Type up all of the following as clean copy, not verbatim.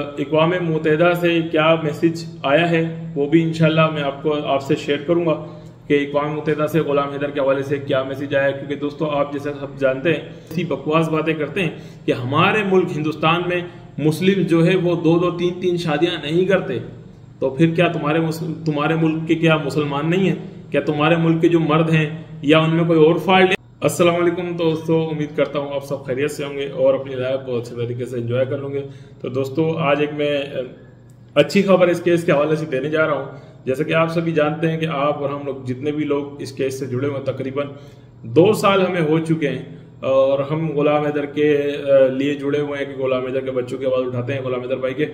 अक़वाम मुत्तहिदा से क्या मैसेज आया है वो भी इंशाल्लाह मैं आपसे शेयर करूंगा कि अक़वाम मुत्तहिदा से गुलाम हैदर के हवाले से क्या मैसेज आया। क्योंकि दोस्तों आप जैसे सब जानते हैं ऐसी बकवास बातें करते हैं कि हमारे मुल्क हिंदुस्तान में मुस्लिम जो है वो दो दो तीन तीन शादियां नहीं करते, तो फिर क्या तुम्हारे मुल्क के क्या मुसलमान नहीं है? क्या तुम्हारे मुल्क के जो मर्द हैं या उनमें कोई और फॉल्ट है? अस्सलाम वालेकुम दोस्तों, उम्मीद करता हूँ आप सब खैरियत से होंगे और अपनी लाइफ को अच्छे तरीके से एंजॉय कर लोगे। तो दोस्तों आज एक मैं अच्छी खबर इस केस के हवाले से देने जा रहा हूँ। जैसे कि आप सभी जानते हैं कि आप और हम लोग जितने भी लोग इस केस से जुड़े हुए तकरीबन 2 साल हमें हो चुके हैं और हम गुलाम हैदर के लिए जुड़े हुए हैं कि गुलाम हैदर के बच्चों की आवाज़ उठाते हैं, गुलाम हैदर भाई के।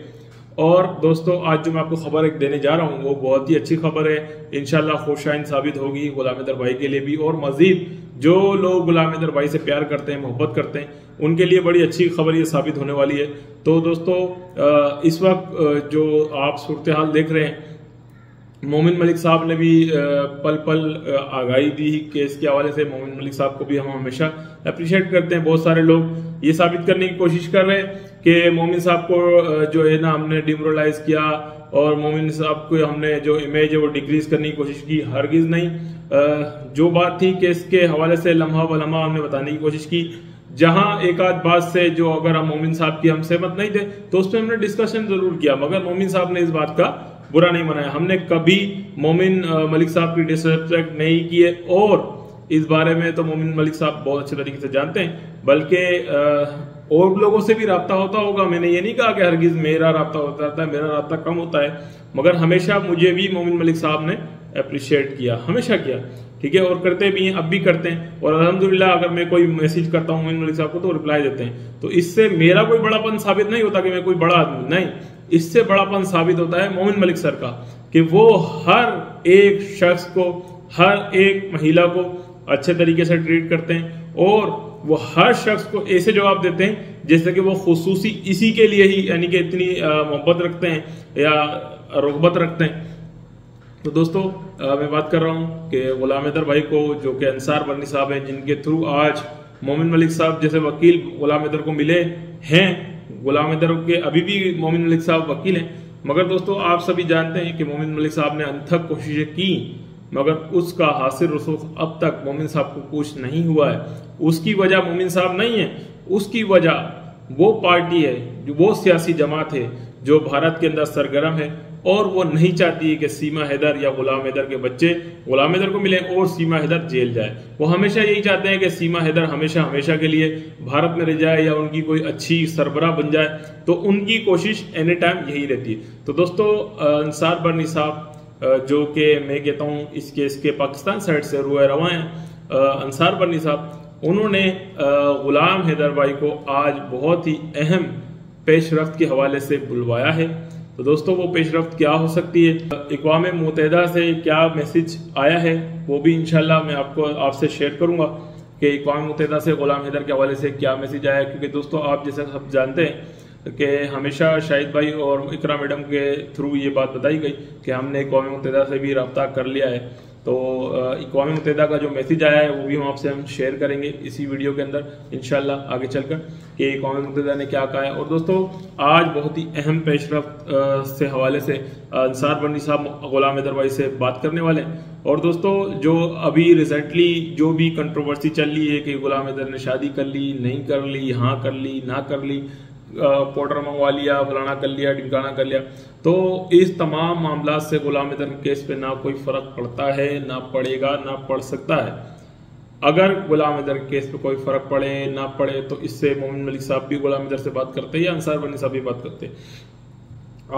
और दोस्तों आज जो मैं आपको खबर एक देने जा रहा हूँ वो बहुत ही अच्छी खबर है, इंशाल्लाह खुशाइन साबित होगी गुलाम हैदर भाई के लिए भी, और मजीद जो लोग गुलाम हैदर भाई से प्यार करते हैं, मोहब्बत करते हैं, उनके लिए बड़ी अच्छी खबर ये साबित होने वाली है। तो दोस्तों इस वक्त जो आप सूरत हाल देख रहे हैं, मोमिन मलिक साहब ने भी पल पल आगाही दी केस के हवाले से। मोमिन मलिक साहब को भी हम हमेशा अप्रिशिएट करते हैं। बहुत सारे लोग ये साबित करने की कोशिश कर रहे हैं कि मोमिन साहब को जो है ना हमने डिमोरलाइज किया और मोमिन साहब को हमने जो इमेज है वो डिक्रीज करने की कोशिश की। हरगिज नहीं, जो बात थी केस के हवाले से लम्हा ब लम्हा हमने बताने की कोशिश की। जहां एक आध बात से जो अगर हम मोमिन साहब की हम सहमत नहीं थे तो उस पर हमने डिस्कशन जरूर किया, मगर मोमिन साहब ने इस बात का बुरा नहीं मनाया। हमने कभी मोमिन मलिक साहब की डिसरिस्पेक्ट नहीं की है और इस बारे में तो मोमिन मलिक साहब बहुत अच्छे तरीके से जानते हैं, बल्कि और लोगों से भी राब्ता होता होगा। मैंने ये नहीं कहा कि हरगिज मेरा राब्ता होता रहता है, मेरा राब्ता कम होता है, मगर हमेशा मुझे भी मोमिन मलिक साहब ने अप्रिशिएट किया, हमेशा किया, ठीक है, और करते भी हैं, अब भी करते हैं। और अल्हम्दुलिल्लाह अगर मैं कोई मैसेज करता हूँ मोमिन मलिक साहब को तो रिप्लाई देते हैं। तो इससे मेरा कोई बड़ापन साबित नहीं होता कि मैं कोई बड़ा आदमी, नहीं, इससे बड़ापन साबित होता है मोमिन मलिक सर का कि वो हर एक शख्स को, हर एक महिला को अच्छे तरीके से ट्रीट करते हैं और वो हर शख्स को ऐसे जवाब देते हैं जैसे कि वो खुसूसी इसी के लिए ही, यानी कि इतनी मोहब्बत रखते हैं या रग़बत रखते हैं। तो दोस्तों मैं बात कर रहा हूँ कि गुलाम हैदर भाई को, जो कि अंसार बर्नी साहब हैं, जिनके थ्रू आज मोमिन मलिक साहब जैसे वकील गुलाम हैदर को मिले हैं। गुलाम हैदर के अभी भी मोमिन मलिक साहब वकील हैं, मगर दोस्तों आप सभी जानते हैं कि मोमिन मलिक साहब ने अनथक कोशिशें की, मगर उसका हासिल रसूख अब तक मोमिन साहब को कुछ नहीं हुआ है। उसकी वजह मोमिन साहब नहीं है, उसकी वजह वो पार्टी है, जो वो सियासी जमात है जो भारत के अंदर सरगर्म है और वो नहीं चाहती है कि सीमा हैदर या गुलाम हैदर के बच्चे गुलाम हैदर को मिले और सीमा हैदर जेल जाए। वो हमेशा यही चाहते हैं कि सीमा हैदर हमेशा हमेशा के लिए भारत में रह जाए या उनकी कोई अच्छी सरबराह बन जाए, तो उनकी कोशिश एनी टाइम यही रहती है। तो दोस्तों अंसार बर्नी साहब जो कि मैं कहता हूँ इस केस के पाकिस्तान साइड से रुए रवा हैं, अंसार बर्नी साहब, उन्होंने गुलाम हैदर भाई को आज बहुत ही अहम पेशरफ्त के हवाले से बुलवाया है। तो दोस्तों वो पेशरफ्त क्या हो सकती है, अक़वाम मुत्तहिदा से क्या मैसेज आया है वो भी इंशाल्लाह मैं आपसे शेयर करूंगा कि अक़वाम मुत्तहिदा से गुलाम हैदर के हवाले से क्या मैसेज आया है। क्योंकि दोस्तों आप जैसे सब जानते हैं कि हमेशा शाहिद भाई और इकरा मैडम के थ्रू ये बात बताई गई कि हमने अक़वाम मुत्तहिदा से भी रब्ता कर लिया है। तो अक़वाम मुत्तहिदा का जो मैसेज आया है वो भी हम शेयर करेंगे इसी वीडियो के अंदर इंशाल्लाह आगे चलकर कि अक़वाम मुत्तहिदा ने क्या कहा है। और दोस्तों आज बहुत ही अहम पेशरफ्त से हवाले से अंसार बर्नी साहब गुलाम हैदर भाई से बात करने वाले हैं। और दोस्तों जो अभी रिसेंटली जो भी कंट्रोवर्सी चल रही है कि गुलाम हैदर ने शादी कर ली, नहीं कर ली, हाँ कर ली, ना कर ली, पाउडर मंगवा लिया, फलाना कर लिया, ढिमकाना कर लिया, तो इस तमाम मामला से गुलाम हैदर के केस पे ना कोई फर्क पड़ता है, ना पड़ेगा, ना पड़ सकता है। अगर गुलाम हैदर के केस पे कोई फर्क पड़े ना पड़े तो इससे मोमिन मलिक साहब भी गुलाम हैदर से बात करते हैं या अंसार बर्नी साहब भी बात करते हैं।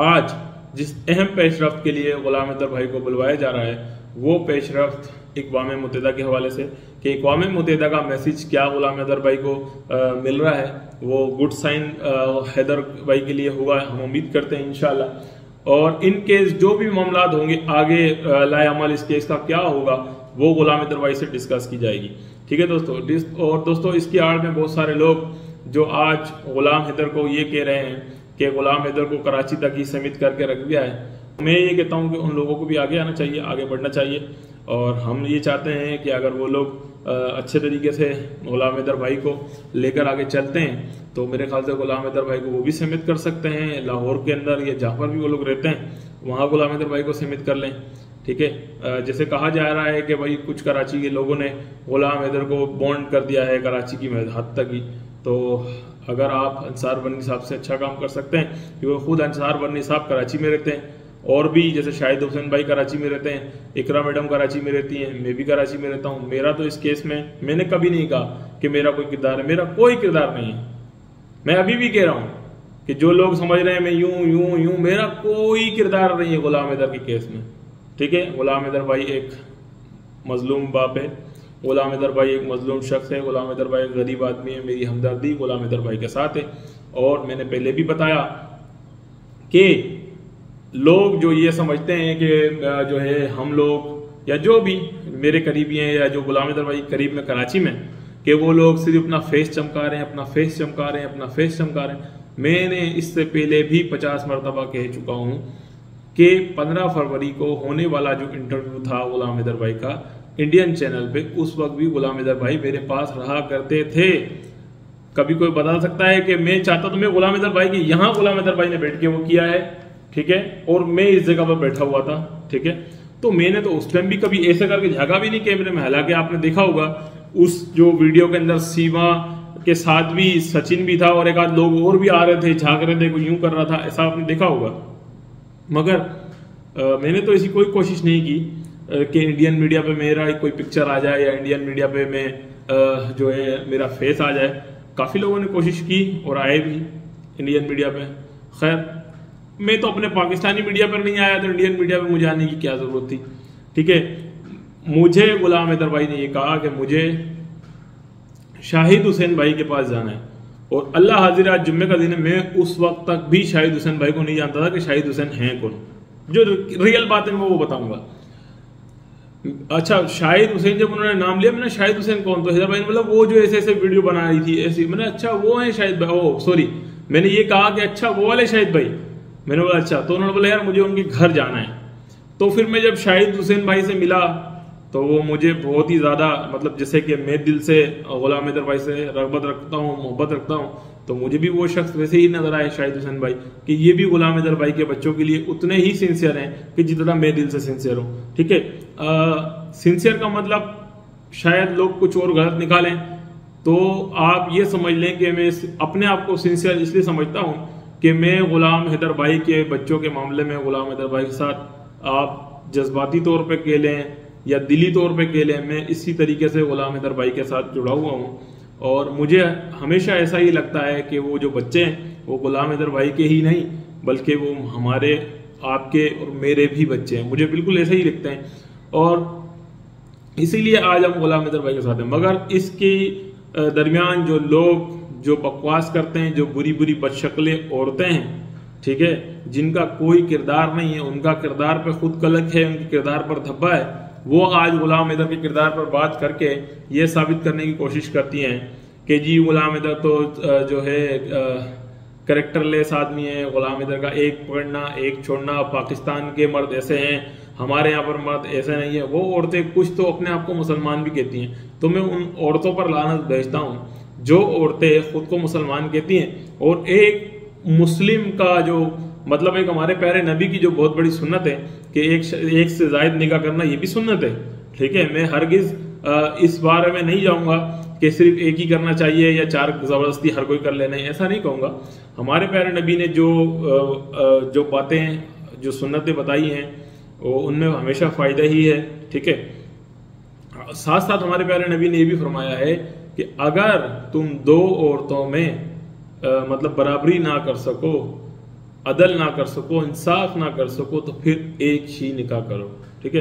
आज जिस अहम पेशरफ्त के लिए गुलाम हैदर भाई को बुलवाया जा रहा है वो पेशरफ्त अक़वाम मुत्तहिदा के हवाले से कि अक़वाम मुत्तहिदा का मैसेज क्या गुलाम हैदर भाई को मिल रहा है, वो गुड साइन हैदर भाई के लिए होगा, हम उम्मीद करते हैं इंशाल्लाह। और इन केस जो भी मामला होंगे आगे लाए अमल इस केस का क्या होगा वो गुलाम हैदर भाई से डिस्कस की जाएगी, ठीक है दोस्तों। और दोस्तों इसकी आड़ में बहुत सारे लोग जो आज गुलाम हैदर को ये कह रहे हैं कि गुलाम हैदर को कराची तक ही सीमित करके रख दिया है, मैं ये कहता हूँ कि उन लोगों को भी आगे आना चाहिए, आगे बढ़ना चाहिए। और हम ये चाहते हैं कि अगर वो लोग अच्छे तरीके से गुलाम हैदर भाई को लेकर आगे चलते हैं तो मेरे ख्याल से गुलाम हैदर भाई को वो भी सीमित कर सकते हैं, लाहौर के अंदर या जहाँ पर भी वो लोग रहते हैं वहाँ गुलाम हैदर भाई को सीमित कर लें। ठीक है, जैसे कहा जा रहा है कि भाई कुछ कराची के लोगों ने गुलाम हैदर को बॉन्ड कर दिया है कराची की हद तक ही। तो अगर आप अंसार बन्नी साहब से अच्छा काम कर सकते हैं, क्योंकि खुद अंसार बन्नी साहब कराची में रहते हैं, और भी जैसे शाहिद हुसैन भाई कराची में रहते हैं, इकरा मैडम कराची में रहती हैं, मैं भी कराची में रहता हूँ। मेरा तो इस केस में मैंने कभी नहीं कहा कि मेरा कोई किरदार है, मेरा कोई किरदार नहीं है। मैं अभी भी कह रहा हूँ कि जो लोग समझ रहे हैं मैं यूं, मेरा कोई किरदार नहीं है गुलाम हैदर के केस में। ठीक है, गुलाम हैदर भाई एक मजलूम बाप है, गुलाम हैदर भाई एक मजलूम शख्स है, गुलाम हैदर भाई एक गरीब आदमी है। मेरी हमदर्दी गुलाम हैदर भाई के साथ है। और मैंने पहले भी बताया कि लोग जो ये समझते हैं कि जो है हम लोग या जो भी मेरे करीबी हैं या जो गुलाम हैदर भाई करीब में कराची में, कि वो लोग सिर्फ अपना फेस चमका रहे हैं, अपना फेस चमका रहे हैं, अपना फेस चमका रहे हैं। मैंने इससे पहले भी 50 मरतबा कह चुका हूँ कि 15 फरवरी को होने वाला जो इंटरव्यू था गुलाम हैदर भाई का इंडियन चैनल पे, उस वक्त भी गुलाम हैदर भाई मेरे पास रहा करते थे। कभी कोई बता सकता है कि मैं चाहता तो मैं गुलाम हैदर भाई की यहाँ गुलाम हैदर भाई ने बैठ के वो किया है, ठीक है, और मैं इस जगह पर बैठा हुआ था। ठीक है, तो मैंने तो उस टाइम भी कभी ऐसे करके झाँका भी नहीं कैमरे में। हालांकि आपने देखा होगा उस जो वीडियो के अंदर सीमा के साथ भी सचिन भी था और एक आध लोग और भी आ रहे थे, झाँक रहे थे, कोई यूं कर रहा था, ऐसा आपने देखा होगा। मगर मैंने तो ऐसी कोई कोशिश नहीं की कि इंडियन मीडिया पे मेरा कोई पिक्चर आ जाए या इंडियन मीडिया पे मैं जो है मेरा फेस आ जाए। काफ़ी लोगों ने कोशिश की और आए भी इंडियन मीडिया पे। खैर, मैं तो अपने पाकिस्तानी मीडिया पर नहीं आया, तो इंडियन मीडिया पे मुझे आने की क्या ज़रूरत थी। ठीक है, मुझे गुलाम हैदर भाई ने ये कहा कि मुझे शाहिद हुसैन भाई के पास जाना है, और अल्लाह हाजिर आज जुम्मे का दिन है, मैं उस वक्त तक भी शाहिद हुसैन भाई को नहीं जानता था कि शाहिद हुसैन हैं कौन। जो रियल बात है मैं वो बताऊंगा। अच्छा, शाहिद हुसैन जब उन्होंने नाम लिया, मैंने शाहिद हुसैन कौन, तो हैदर भाई ने मतलब वो जो ऐसे ऐसे वीडियो बना रही थी ऐसी, मैंने अच्छा वो है शाहिद भाई, ओ सॉरी, मैंने ये कहा कि अच्छा वो वाले शाहिद भाई, मैंने बोला अच्छा। तो उन्होंने बोला यार मुझे उनके घर जाना है। तो फिर मैं जब शाहिद हुसैन भाई से मिला तो वो मुझे बहुत ही ज़्यादा, मतलब जैसे कि मैं दिल से गुलाम हैदर भाई से रग़बत रखता हूँ, मोहब्बत रखता हूँ, तो मुझे भी वो शख्स वैसे ही नजर आए शाहिद हुसैन भाई कि ये भी गुलाम हैदर भाई के बच्चों के लिए उतने ही सिंसियर हैं कि जितना मैं दिल से सिंसियर हूँ। ठीक है, सिंसियर का मतलब शायद लोग कुछ और गलत निकालें, तो आप ये समझ लें कि मैं अपने आप को सिंसियर इसलिए समझता हूँ कि मैं गुलाम हैदर भाई के बच्चों के मामले में गुलाम हैदर भाई के साथ आप जज्बाती तौर पर कह लें या दिली तौर पे कह लें, मैं इसी तरीके से गुलाम हैदर भाई के साथ जुड़ा हुआ हूँ। और मुझे हमेशा ऐसा ही लगता है कि वो जो बच्चे हैं वो गुलाम हैदर भाई के ही नहीं बल्कि वो हमारे, आपके और मेरे भी बच्चे हैं। मुझे बिल्कुल ऐसे ही लगते हैं और इसीलिए आज हम गुलाम हैदर भाई के साथ हैं। मगर इसके दरमियान जो लोग जो बकवास करते हैं, जो बुरी बुरी बदशक्लें औरतें हैं, ठीक है, जिनका कोई किरदार नहीं है, उनका किरदार पे खुद कलंक है, उनके किरदार पर धब्बा है, वो आज गुलाम हैदर के किरदार पर बात करके ये साबित करने की कोशिश करती हैं कि जी गुलाम हैदर तो जो है कैरेक्टरलेस आदमी है, गुलाम हैदर का एक पकड़ना एक छोड़ना, पाकिस्तान के मर्द ऐसे हैं, हमारे यहाँ पर मर्द ऐसे नहीं है। वो औरतें कुछ तो अपने आप को मुसलमान भी कहती हैं, तो मैं उन औरतों पर लानत भेजता हूँ जो औरतें खुद को मुसलमान कहती हैं। और एक मुस्लिम का जो मतलब एक हमारे प्यारे नबी की जो बहुत बड़ी सुन्नत है कि एक से जायद निकाह करना, ये भी सुन्नत है। ठीक है, मैं हरगिज इस बारे में नहीं जाऊंगा कि सिर्फ एक ही करना चाहिए या चार जबरदस्ती हर कोई कर लेना है, ऐसा नहीं कहूँगा। हमारे प्यारे नबी ने जो बातें जो सुन्नतें बताई हैं वो उनमें हमेशा फ़ायदा ही है। ठीक है, साथ साथ हमारे प्यारे नबी ने ये भी फरमाया है कि अगर तुम दो औरतों में मतलब बराबरी ना कर सको, अदल ना कर सको, इंसाफ ना कर सको, तो फिर एक ही निकाह करो। ठीक है,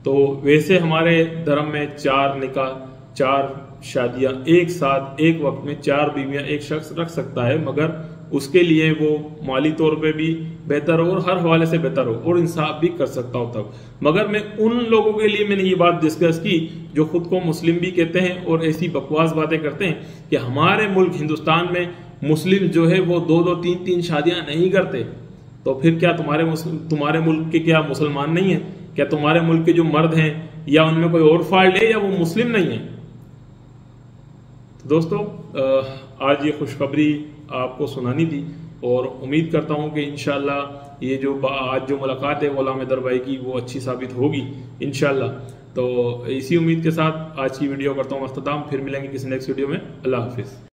तो वैसे हमारे धर्म में 4 निकाह, 4 शादियां एक साथ एक वक्त में 4 बीवियां एक शख्स रख सकता है, मगर उसके लिए वो माली तौर पे भी बेहतर हो और हर हवाले से बेहतर हो और इंसाफ भी कर सकता हो तब। मगर मैं उन लोगों के लिए मैंने ये बात डिस्कस की जो खुद को मुस्लिम भी कहते हैं और ऐसी बकवास बातें करते हैं कि हमारे मुल्क हिंदुस्तान में मुस्लिम जो है वो 2-2, 3-3 शादियां नहीं करते। तो फिर क्या तुम्हारे मुल्क के क्या मुसलमान नहीं है? क्या तुम्हारे मुल्क के जो मर्द हैं या उनमें कोई और फॉल्ट है या वो मुस्लिम नहीं है? दोस्तों आज ये खुशखबरी आपको सुनानी थी और उम्मीद करता हूँ कि इंशाल्लाह ये जो आज जो मुलाकात है गुलाम हैदर भाई की वो अच्छी साबित होगी इंशाल्लाह। तो इसी उम्मीद के साथ आज की वीडियो करता हूँ अख्ताम। फिर मिलेंगे किसी नेक्स्ट वीडियो में। अल्लाह हाफिज़।